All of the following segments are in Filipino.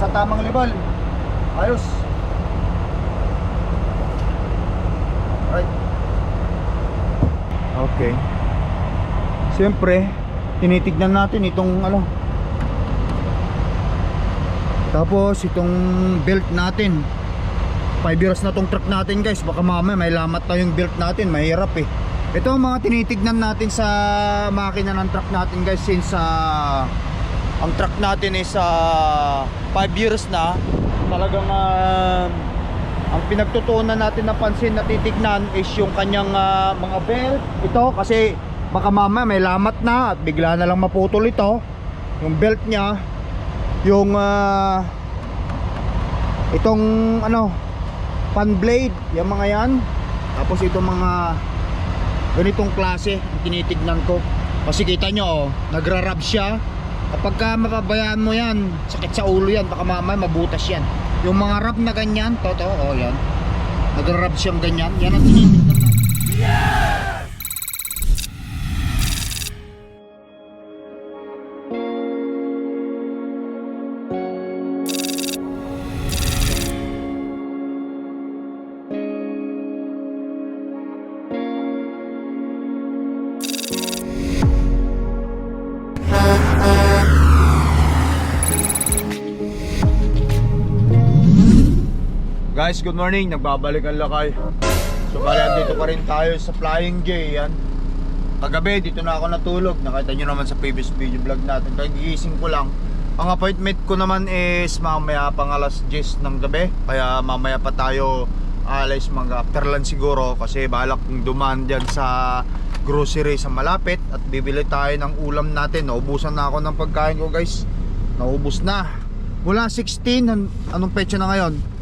nasa tamang level. Ayos. Right. Okay. Siyempre, tinitignan natin itong ano. Tapos itong belt natin. 5 years na tong truck natin guys. Baka mamaya may lamat na yung belt natin. Mahirap eh. Ito ang mga tinitignan natin sa makina ng truck natin guys. Since ang truck natin is 5 years na. Talagang ang pinagtutunan natin na pansin na titignan is yung kanyang mga belt. Ito kasi baka mamaya may lamat na at bigla na lang maputol ito. Yung belt niya. Yung itong ano, fan blade, yung mga yan. Tapos itong mga ganitong klase ang tinitignan ko. Kasi kita nyo, nagra-rub siya. Kapag mapabayaan mo yan, sakit sa ulo yan, baka mamaya mabutas yan. Yung mga rub na ganyan, totoo, yan. Nagra-rub siyang ganyan, yan ang tinitignan natin. Yes! Guys, good morning. Nagbabalik ang lakay. So bali, dito pa rin tayo sa Flying J. Yan. Kagabi, dito na ako natulog. Nakita nyo naman sa previous video vlog natin. Kaya gigising ko lang. Ang appointment ko naman is mamaya pang alas 10 ng gabi. Kaya mamaya pa tayo alis mga after lunch siguro. Kasi balak kong dumaan dyan sa grocery sa malapit. At bibili tayo ng ulam natin. Naubusan na ako ng pagkain ko guys. Naubos na. Mula 16, anong petsa na ngayon?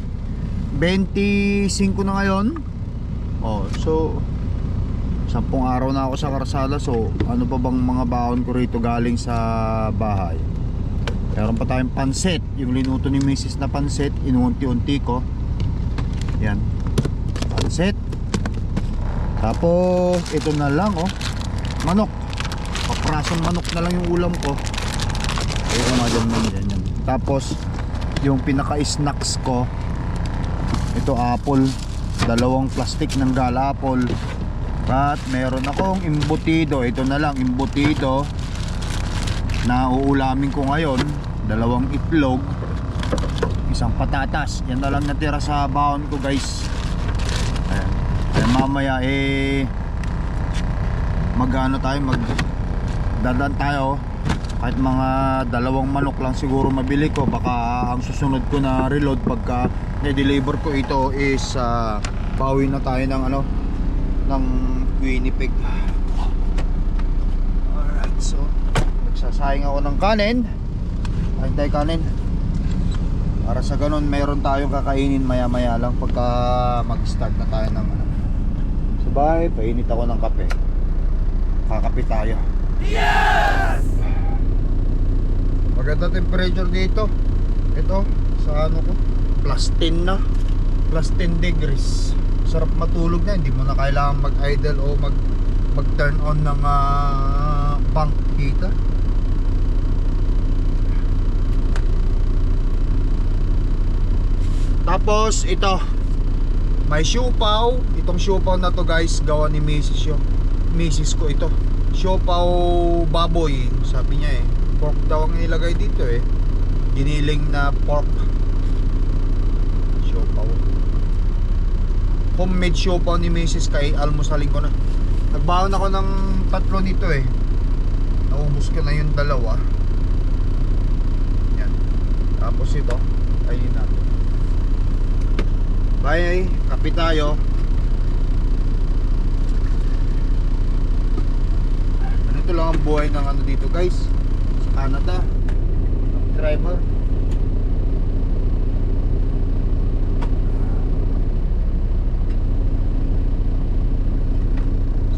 25 na ngayon. Oh, so 10 araw na ako sa karsada. So ano pa bang mga baon ko rito galing sa bahay? Meron pa tayong pansit. Yung linuto ni Mrs. na pansit, inuunti-unti ko. Yan, pansit. Tapos ito na lang oh, manok. Paprasong manok na lang yung ulam ko. Ayun nga dyan. Tapos yung pinaka-snacks ko, ito apple, 2 plastic ng gala apple. At meron akong imbutido. Ito na lang, imbutido na uulamin ko ngayon. 2 itlog, 1 patatas. Yan na lang natira sa baon ko guys. Ayan. Kaya mamaya magano tayo, magdadan tayo. Kahit mga 2 manok lang siguro mabili ko. Baka ang susunod ko na reload pagka na-deliver ko ito is pauwi na tayo ng ano, ng Winnipeg. Alright, so nagsasayang ako ng kanin. Kain tayo kanin. Para sa ganun meron tayong kakainin maya maya lang pagka mag-start na tayo ng ano. Sa bahay, painit ako ng kape. Kakape tayo. Yes! Maganda temperature dito. Ito, sa ano ko, plus 10 na. Plus 10 degrees. Sarap matulog na. Hindi mo na kailangan mag-idle o mag-turn on ng bank heater. Tapos ito, may siopaw. Itong siopaw na to guys, gawa ni Mrs. ko ito. Siopaw baboy, sabi niya eh. Pork daw ang nilagay dito eh. Giniling na pork. Siopaw. Homemade siopaw ni Mrs. kay almusalin ko na. Nagbaon ako ng 3 nito eh. Naubos ko na yung 2. Yan. Tapos ito, ayun natin. Bye, kape tayo. Ganito lang ang buhay ng ano dito guys, sa Canada. Driver.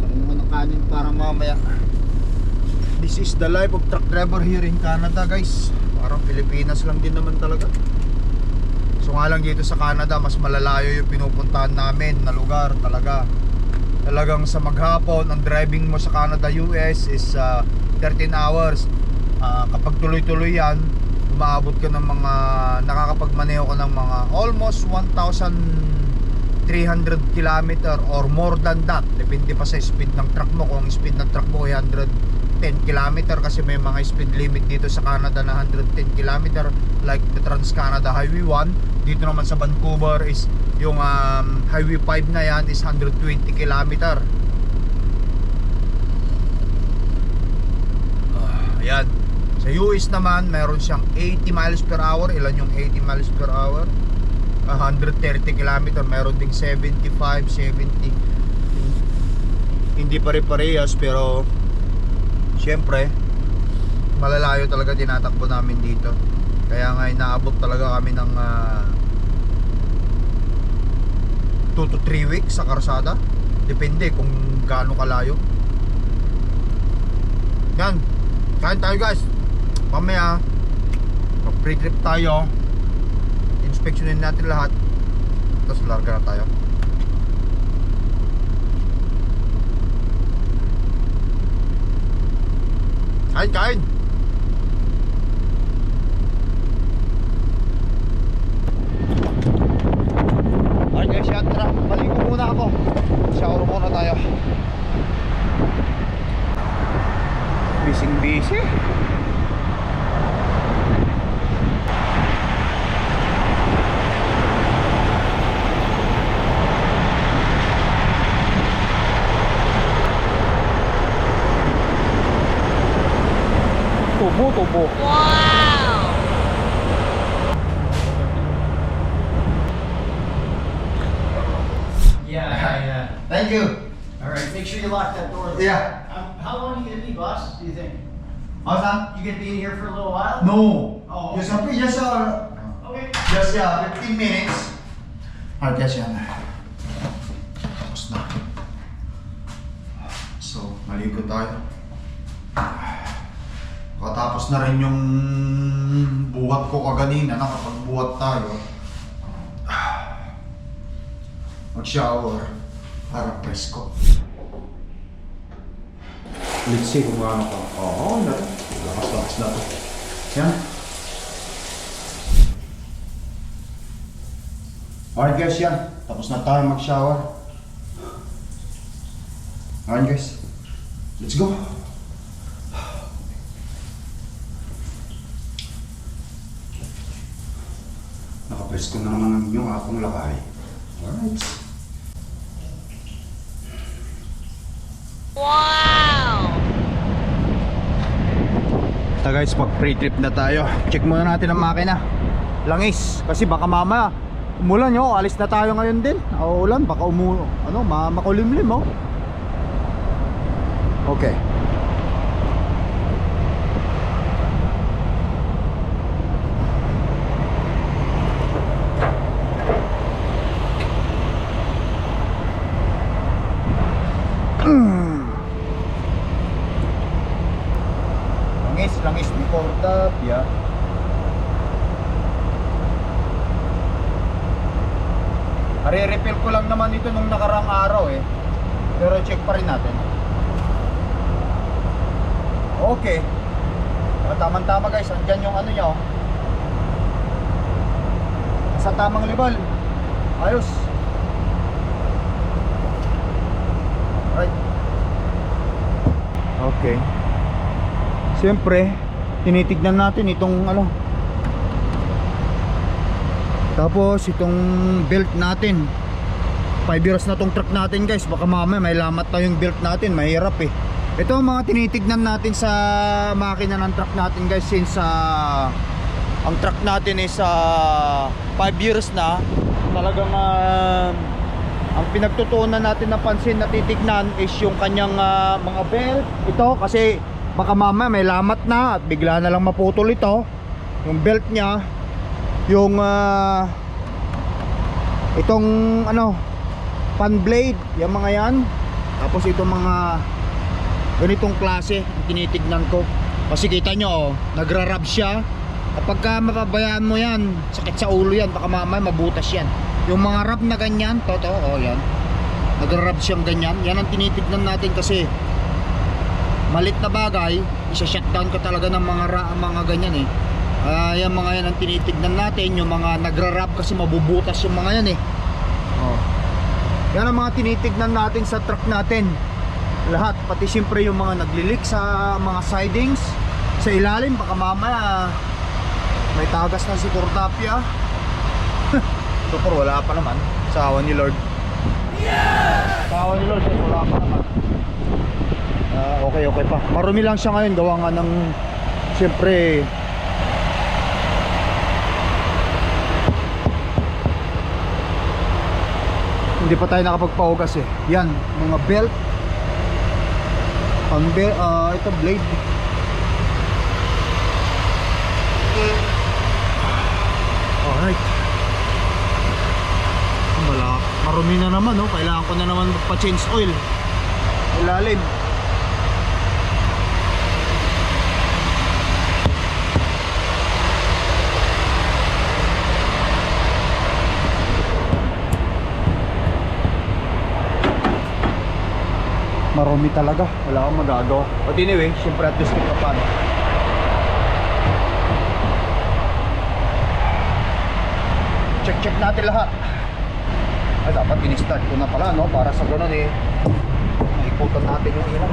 Saan mo ng kanin para mamaya. This is the life of truck driver here in Canada guys. Parang Pilipinas lang din naman talaga. So nga lang dito sa Canada, mas malalayo yung pinupuntahan namin na lugar talaga. Talagang sa maghapon, ang driving mo sa Canada, US is 13 hours. Kapag tuloy-tuloy yan, umaabot ka ng mga, nakakapagmaneho ka ng mga almost 1,300 kilometer or more than that. Depende pa sa speed ng truck mo. Kung ang speed ng truck mo ay 110 kilometer, kasi may mga speed limit dito sa Canada na 110 kilometer, like the Trans-Canada Highway 1. Dito naman sa Vancouver is yung Highway 5 na yan is 120 kilometer. Ayan. Sa US naman, meron siyang 80 miles per hour. Ilan yung 80 miles per hour? 130 km. Meron ding 75, 70. Hindi pare-parehas, pero syempre malalayo talaga tinatakbo namin dito. Kaya nga inaabot talaga kami ng 2 to 3 weeks sa karsada. Depende kung gaano kalayo. Yan. Kain tayo guys. Mamaya mag-pre-trip tayo. Inspeksyonin natin lahat. Tapos larga na tayo. Kain! Alright guys, yan. Tara, maligo muna ako. Shower muna tayo. Busy. Tubo. Wow! Yeah. Thank you. All right, make sure you lock that door. Yeah. How long are you gonna be, boss? Do you think? How's that? You gonna be in here for a little while? No. Oh, Just okay. Okay. 15 minutes. Alright guys, yan. Tapos na. So, maligo tayo. Katapos na rin yung buhat ko kaganina. Nakapagbuhat tayo. Mag-shower para presko. Let's see kung ano ko. Oo, lakas na to. Yan. Alright guys, yan. Tapos na tayo mag-shower. Alright guys, let's go. Nakapresko na naman yung akong lakay. Alright. Wow! Ito guys, mag pre-trip na tayo. Check muna natin ang makina. Langis, kasi baka mamaya umulan yo, alis na tayo ngayon din. Ulan, baka makulimlim oh. Okay. Langis di Portapia. Re-refill ko lang naman ito nung nakarang araw eh. Pero check pa rin natin. Okay. Tama-tama guys, andyan yung ano nyo. Sa tamang level. Ayos. Right. Okay. Siyempre, tinitignan natin itong ano. Tapos itong belt natin. 5 years na tong truck natin guys. Baka mamaya may lamat na yung belt natin. Mahirap eh. Ito ang mga tinitignan natin sa makina ng truck natin guys. Since ang truck natin is 5 years na. Talagang ang pinagtutuunan natin na pansin na titignan is yung kanyang mga belt. Ito kasi baka mamaya may lamat na at bigla na lang maputol ito. Yung belt niya, yung itong ano, fan blade, yung mga yan. Tapos itong mga ganitong klase ang tinitignan ko. Kasi kita nyo, nagra-rub siya. Kapag mapabayaan mo yan, sakit sa ulo yan, baka mamaya mabutas yan. Yung mga rub na ganyan, totoo, yan, nagra-rub siyang ganyan. Yan ang tinitignan natin kasi malit na bagay, isa-shutdown ka talaga ng mga ganyan eh. Yan mga yan ang tinitignan natin. Yung mga nagra-wrap kasi mabubutas yung mga yan eh. Yan ang mga tinitignan natin sa truck natin. Lahat, pati siyempre yung mga naglilik sa mga sidings, sa ilalim, baka mamaya may tagas na si Cortapia. Super, wala pa naman. Sa awa ni Lord. Sa awa ni Lord, wala pa naman. Okay pa. Marumi lang siya ngayon, gawa nga ng siyempre hindi pa tayo nakapagpahugas eh. Yan, mga belt. Ito blade. Alright. Marumi na naman, no? Kailangan ko na naman magpa-change oil. Ilalim. Marumi talaga, wala akong magagawa. But anyway, syempre at least pa paano. Check natin lahat. Ay, dapat in-start ko na pala, no? Para sa ganun eh maikutan natin yung ilaw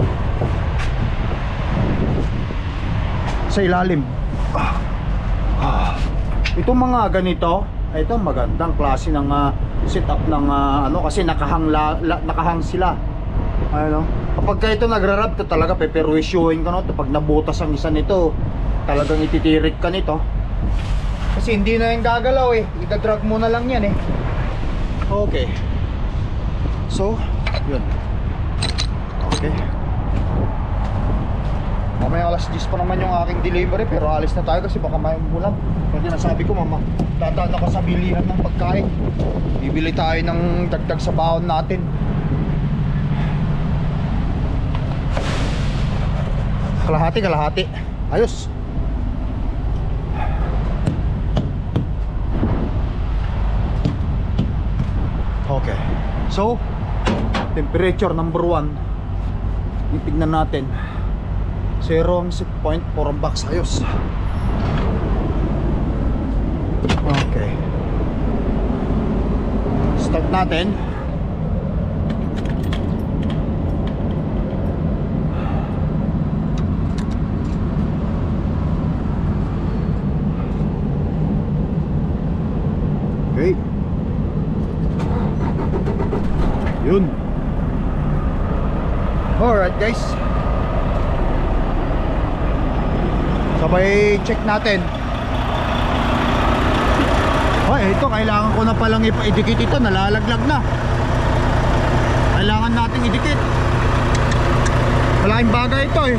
sa ilalim. Itong mga ganito, ito magandang klase ng setup ng ano, kasi nakahang sila. Ano? Kapag ka ito nagra-rub, ito talaga peperwisyuhin ka, no? Pag nabutas ang isa nito, talagang ititirik ka nito. Kasi hindi na yung gagalaw eh. Ida-drag mo na lang yan eh. Okay. So, yun. Okay. Mamaya alas 10 pa naman yung aking delivery, pero alis na tayo kasi baka may ulan. Kasi nasabi ko, mama, dadaan ako sa bilihan ng pagkain. Bibili tayo ng dagdag sa baon natin. Kalahati. Ayos. Okay. So, temperature number 1. Itignan natin. 0.4 ang box. Ayos. Okay. Start natin. Okay. Yun. Alright guys, sabay check natin. Ito kailangan ko na palang ipa-idikit ito. Nalalaglag na. Kailangan nating idikit. Malaking bagay ito eh.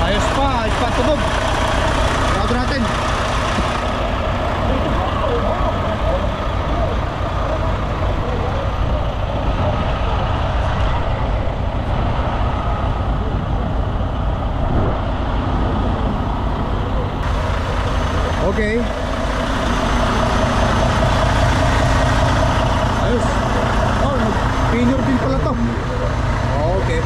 Ayos pa tunog. Sigurado natin. Okay. Ayos. Oh, nag-pinner din pala to. Okay.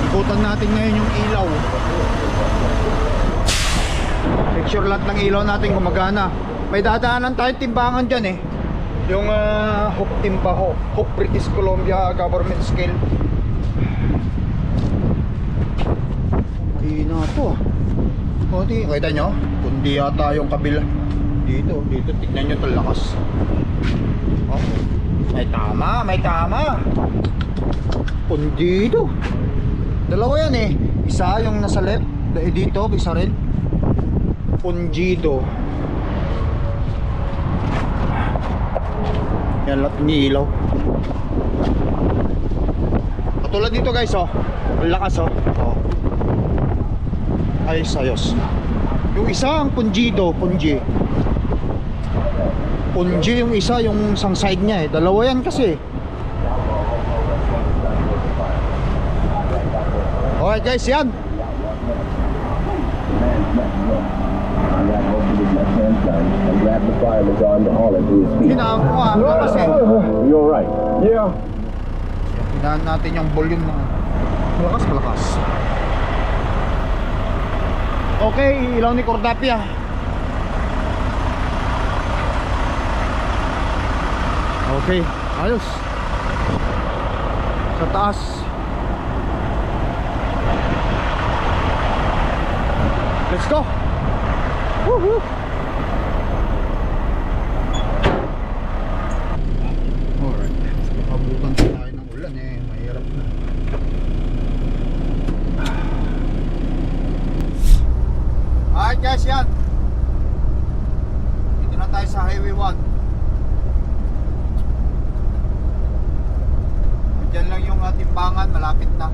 Ikutan natin ngayon yung ilaw. Make sure lahat ng ilaw natin gumagana. May dadaanan tayong timbangan dyan eh. Yung Hope British Columbia government scale. Mahina to ah. O di, kita nyo? Kundi yata yung kabila. Dito, tignan nyo ito lakas. Oh, may tama. Kundi ito. Dalawa yan eh. Isa yung nasa left, dito, isa rin. Pungido. Yan lahat ni ilaw. Katulad dito guys oh. Ang lakas oh. Ayos. Yung isa ang pungi yung isa, yung isang side niya eh. Dalawa yan kasi. Alright guys, yan. Hinaan ko nga, kasi You're right. Yeah. hinaan natin yung volume ng malakas. Okay, ilaw ni Cordapia. Okay, ayos. Sa taas. Let's go. Woohoo. Alright. Abutan tayo ng ulan eh. Mahirap na. Alright guys, yan. Dito na tayo sa Highway 1. Diyan lang yung timbangan, malapit na.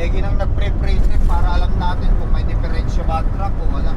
Lagi nang nagpre-pre-trip para alam natin kung may diferensya ba ang truck o wala.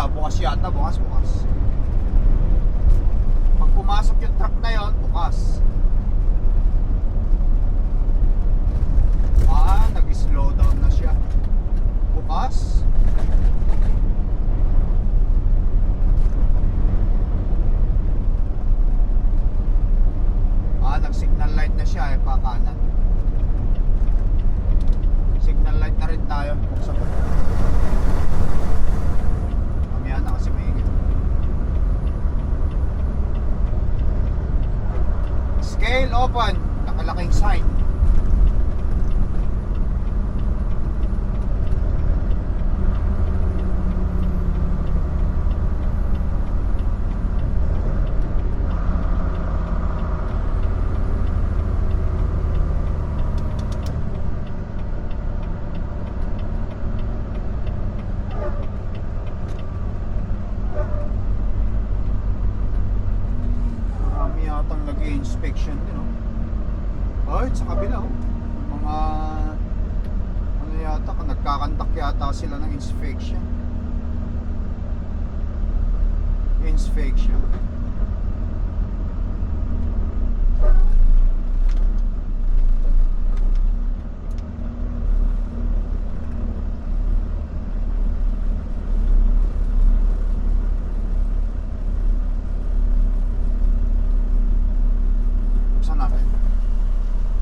Bukas yata, bukas. Pag pumasok yung truck na yon, bukas. Nag-slow down na siya. Bukas. Nag-signal light na siya pakanan. Signal light na rin tayo. Buksan ko. Na kasi maingit. Scale open, nakalaking sign. Inspection din, sa kabila, mga ano yata, nagkakandak yata sila ng inspection.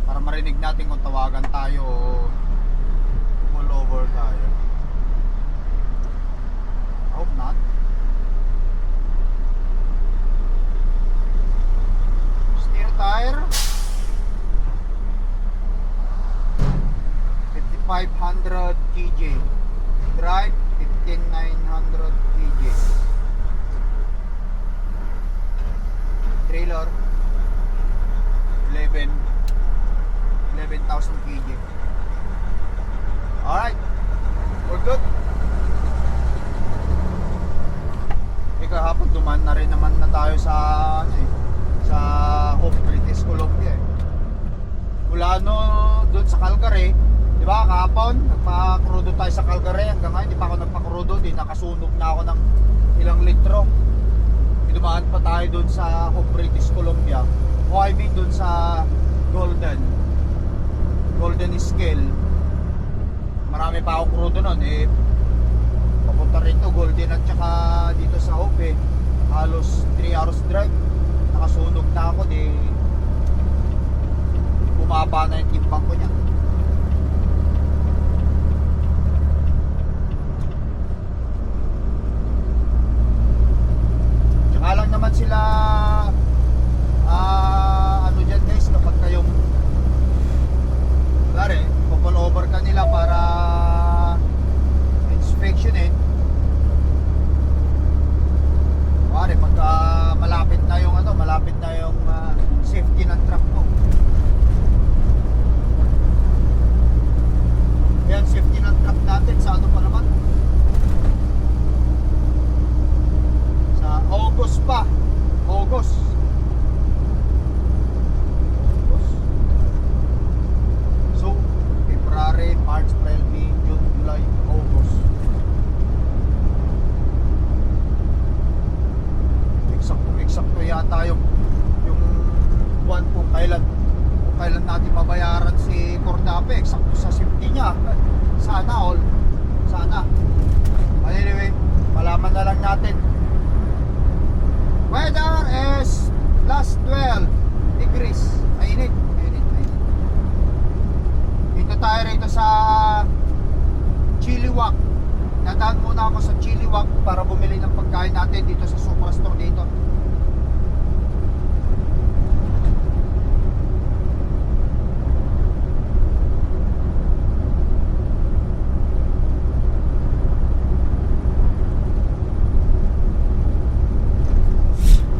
Para marinig natin kung tawagan tayo o pull over tayo. I hope not. Steer tire 5500 kg. Drive 15900 kg. Trailer 11,000 kg. Alright, we're good. Kahapon dumaan na rin naman na tayo sa sa Hope, British Columbia mula doon sa Calgary, di ba? Kahapon nagpa-crudo tayo sa Calgary, hanggang ngayon di pa ako nagpa-crudo, di nakasunog na ako ng ilang litro. Dumaan pa tayo doon sa Hope, British Columbia, doon sa Golden Scale. Marami pa akong crudo nun papunta rin to Golden at saka dito sa Hope halos 3 hours drive. Nakasunog na ako, bumaba na yung timbang ko niya. Tsaka lang naman sila ano dyan guys, kapag kayong pull over ka nila para inspection pagka malapit na yung yata yung buwan kung kailan natin mabayaran si Cordape, eksakto sa safety niya. Sana all, sana. But anyway, malaman na lang natin. Weather is plus 12 degrees. Mainit. Dito tayo rito sa Chiliwak. Nadaan muna ako sa Chiliwak para bumili ng pagkain natin dito sa Superstore dito.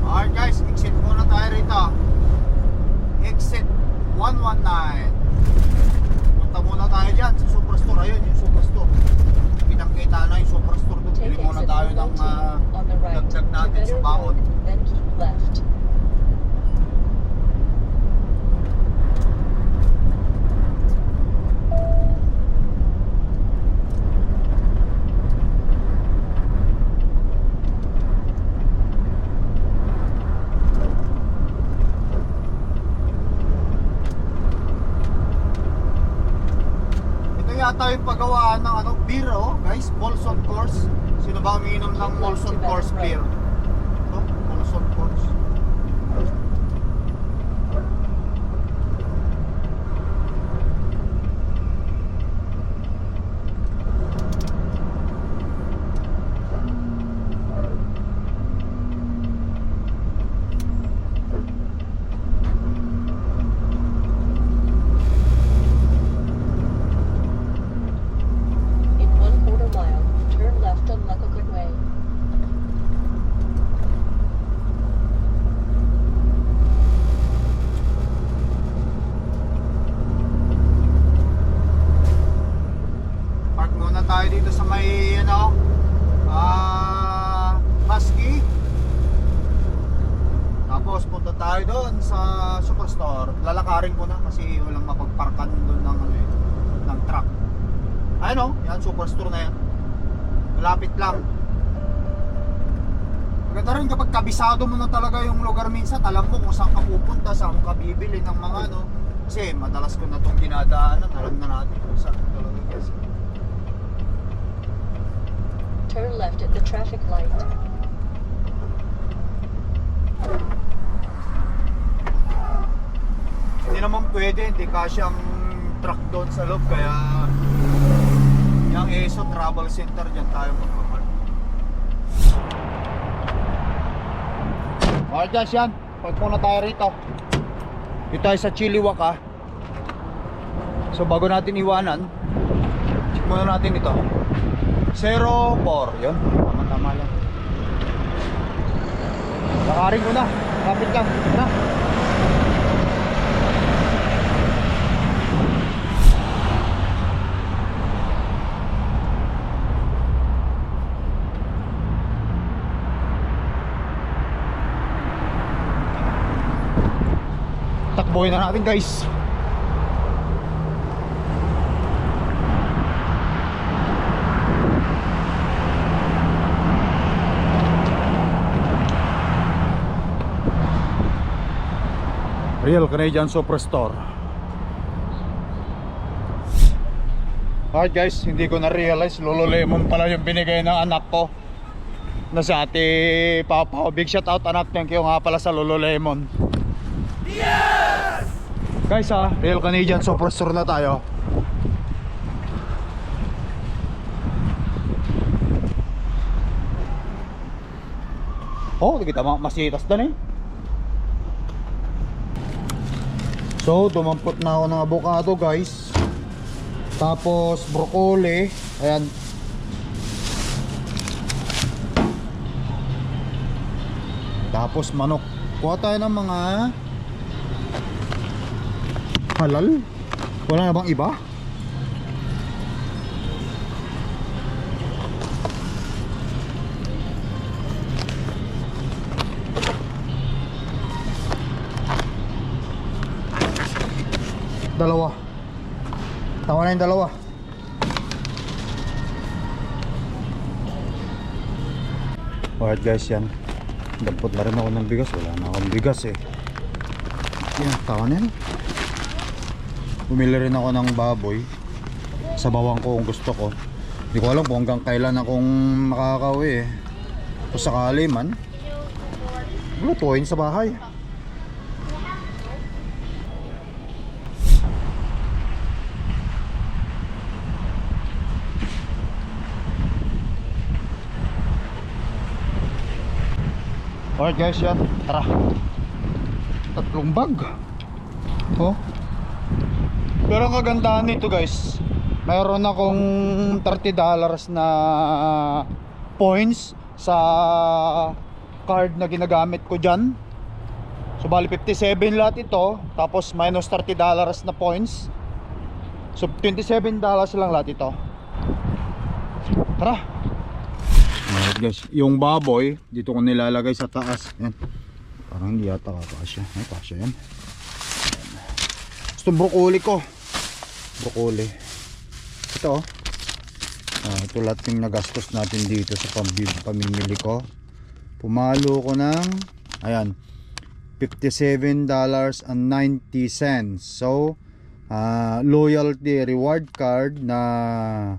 Alright guys, exit muna tayo rito. Exit 119. Punta muna tayo dyan sa Superstore. Ayun yung Superstore. Kitang-kita na yung Superstore doon. Pili muna tayo ng dagdag natin sa baon. Then keep left. Yata yung paggawaan ng beer, guys, Molson Coors. Sino ba umiinom ng Molson Coors beer? Ito, Molson Coors. In 1/4 mile, turn left on Lecoq Way. Park muna tayo dito sa may Husky. Tapos punta tayo doon sa Superstore. Lalakarin ko na kasi walang mapagparkan doon ng truck. Ayun yan Superstore na yan. Malapit lang. Maganda rin kapag kabisado mo na talaga yung lugar minsan, alam mo kung saan ka pupunta, saan ka bibili ng mga kasi madalas ko na itong dinadaanan, alam na natin kung saan talaga kasi. Turn left at the traffic light. Hindi naman pwede, hindi kasya ang truck doon sa loob, kaya yung ESO Travel Center dyan tayo magpapark. Alright guys, yan, park muna tayo rito. Dito tayo sa Chiliwak So bago natin iwanan, check muna natin ito 04, yun, tama lang. Lakarin ko na, kapit lang na. Takbohin na natin guys. Real Canadian Superstore. Alright guys, hindi ko na-realize Lululemon pala yung binigay ng anak ko na sa ate Papa. Big shout out anak, thank you nga pala sa Lululemon. Yes! Guys Real Canadian Superstore na tayo. Oh, kita masitas doon So, dumampot na ako ng avocado guys. Tapos broccoli. Ayan. Tapos manok. Kuha tayo ng mga halal. Wala na bang iba? Dalawa. Tama na yung dalawa. Alright guys, yan. Dapat na rin ako ng bigas. Wala na akong bigas eh. Yan, tawa na yan. Bumili rin ako ng baboy. Sabawan ko kung gusto ko. Hindi ko alam kung hanggang kailan akong makakauwi eh. Kung sakali man, lutuin sa bahay. Alright guys, yan. Tara. 3 bag. Oh. Pero ang kagandahan nito guys, mayroon akong $30 na points sa card na ginagamit ko dyan. So bali 57 lahat ito. Tapos minus $30 na points. So $27 lang lahat ito. Tara. Alright guys, yung baboy dito ko nilalagay sa taas. Yan. Parang hindi yata kakasya. Ay, kasya yan. Gusto broccoli ko. Broccoli. Ito. Ito lahat yung nagastos natin dito sa pamimili ko. Pumalo ko ng ayan, $57.90. So loyalty reward card na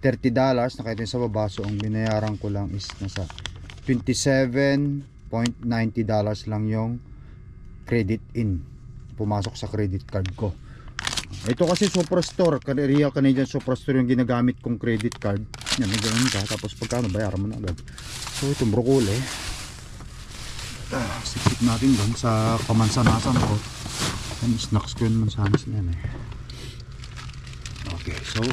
$30 nakita sa baba. So ang binayaran ko lang is nasa $27.90 lang yung credit in pumasok sa credit card ko. Ito kasi Superstore, Real Canadian Superstore yung ginagamit kong credit card. Yan, may ganun ka, tapos pagkano bayaran mo na agad. So itong broccoli sipsip natin doon sa pamansanasan ko. Yan, snacks ko yun mansanas na yan eh. Okay, so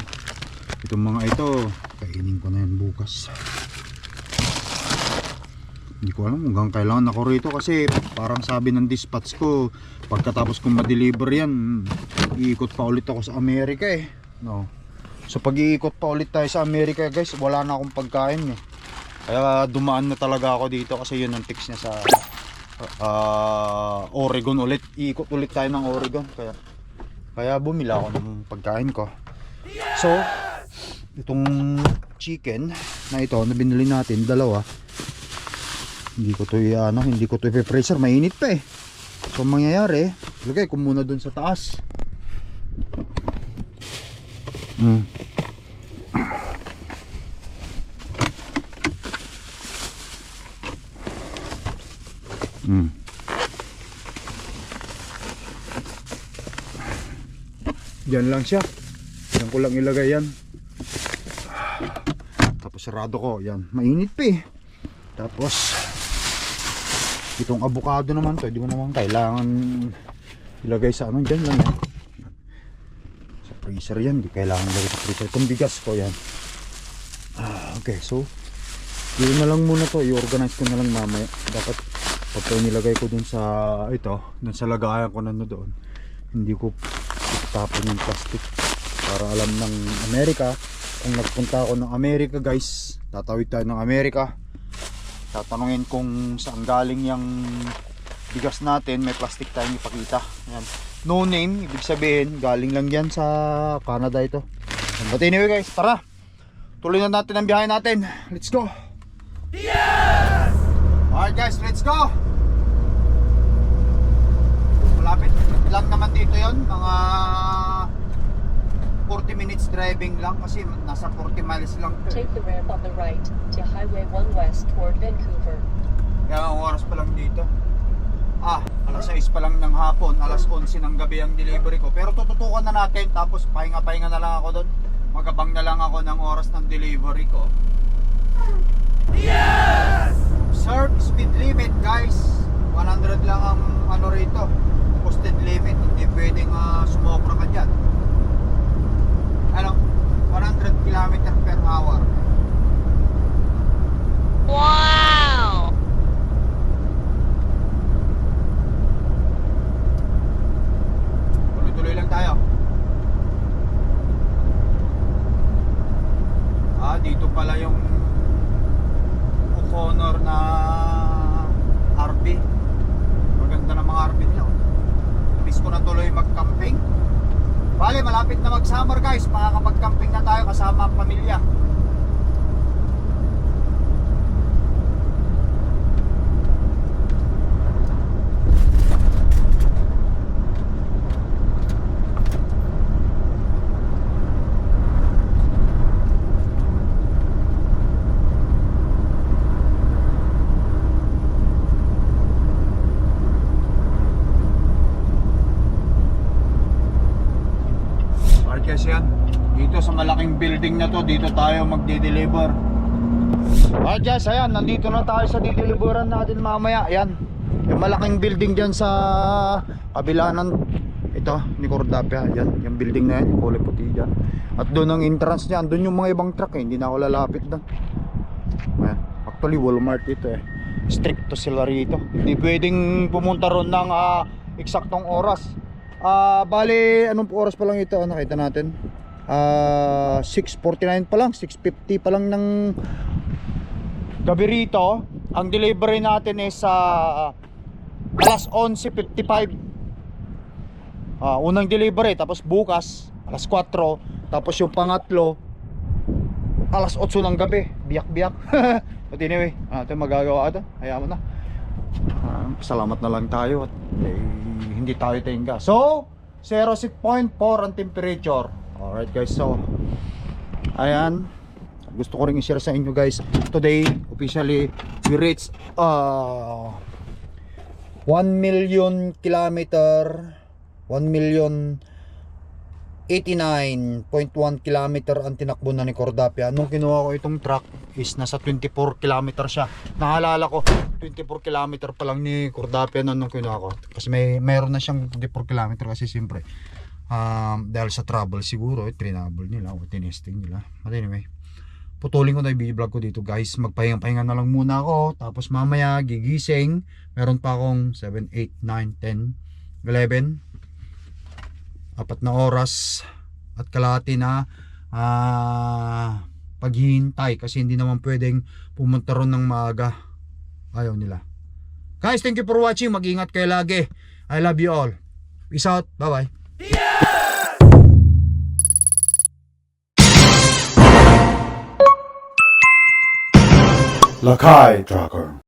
itong mga ito kainin ko na yan bukas. Hindi ko alam hanggang kailangan ako rito kasi parang sabi ng dispatch ko pagkatapos kong ma-deliver yan iikot pa ulit ako sa Amerika eh, no? So pag iikot pa ulit tayo sa Amerika guys, wala na akong pagkain eh. Kaya dumaan na talaga ako dito kasi yun ang tips niya sa Oregon ulit. Iikot ulit tayo ng Oregon. Kaya bumila ako ng pagkain ko. So itong chicken na ito na binili natin, dalawa, hindi ko to i-freezer, mainit pa eh. So mangyayari, lagay ko muna dun sa taas. Diyan lang siya. Diyan ko lang ilagay yan. Tapos sarado ko, yan. Mainit pa eh. Tapos itong avocado naman to, hindi ko naman kailangan ilagay sa ano, dyan lang yan. Sa freezer yan, hindi kailangan ilagay sa freezer. Itong bigas ko yan. Okay, so yun na lang muna to, i-organize ko na lang mamaya. Dapat pagka nilagay ko dun sa ito, dun sa lagayan ko na doon, hindi ko itapon yung plastic para alam ng Amerika. Kung nagpunta ako ng Amerika guys, tatawid tayo ng Amerika, tatanungin kung saan galing yung bigas natin, may plastic tayong ipakita. Yan. No name, ibig sabihin galing lang yan sa Canada ito. But anyway guys, tara, tuloy na natin ang biyahe natin. Let's go. Yes! Alright guys, let's go. Malapit lang naman dito yon, mga 40 minutes driving lang kasi nasa 40 miles lang to. Take the ramp on the right to Highway 1 West toward Vancouver. Kaya ang oras pa lang dito, alas 6 pa lang ng hapon, alas 11 ng gabi ang delivery ko. Pero tututukan na natin, tapos pahinga-pahinga na lang ako doon. Magabang na lang ako ng oras ng delivery ko. Yes! Observe speed limit guys, 100 lang ang ano rito, posted limit. Hindi pwedeng sumobra ka dyan. Ano? 100 km per hour. Wow! Tuloy-tuloy lang tayo. Dito pala yung O'Connor na RV. Maganda na mga RV nila. Miss ko na tuloy mag-camping. Bale, malapit na mag-summer guys. Makakapag-camping na tayo kasama ang pamilya. guys, yan. Dito sa malaking building na to, dito tayo magde-deliver. Alright guys, ayan, nandito na tayo sa dideliveran natin mamaya. Ayan, yung malaking building dyan sa kabila ng ito ni Cordapia. Ayan, yung building na yan, yung kulay puti dyan. At doon ang entrance niya, doon yung mga ibang truck eh. Hindi na ako lalapit doon. Ayan, actually Walmart ito eh. Stricto sila rito. Hindi pwedeng pumunta ron ng eksaktong oras. Bali, anong oras pa lang ito? Nakita natin 6:49 pa lang, 6:50 pa lang ng gabi rito. Ang delivery natin is alas 11:55. Unang delivery, tapos bukas alas 4, tapos yung pangatlo alas 8 ng gabi. Biyak-biyak. But anyway, ito magagawa ito. Hayaan mo na. Salamat na lang tayo at hindi tayo tenga. So 0.4 ang temperature. Alright guys, so ayan, gusto ko rin i-share sa inyo guys. Today, officially, we reached 1 million kilometer, 1,089.1 kilometer ang tinakbo na ni Cordapia. Nung kinuha ko itong truck is nasa 24 kilometer siya. Naalala ko 24 kilometer pa lang ni Cordapia nung kinuha ko. Kasi mayroon na siyang 24 kilometer kasi siyempre dahil sa travel siguro trinable nila o tinesting nila. But anyway, putulin ko na yung video vlog ko dito guys. Magpahinga na lang muna ako. Tapos mamaya gigising. Meron pa akong 7, 8, 9, 10, 11 4 na oras at kalahati na paghihintay kasi hindi naman pwedeng pumunta ron ng maaga. Ayaw nila. Guys, thank you for watching. Mag-ingat kayo lagi. I love you all. Peace out. Bye bye. Lakai Trucker.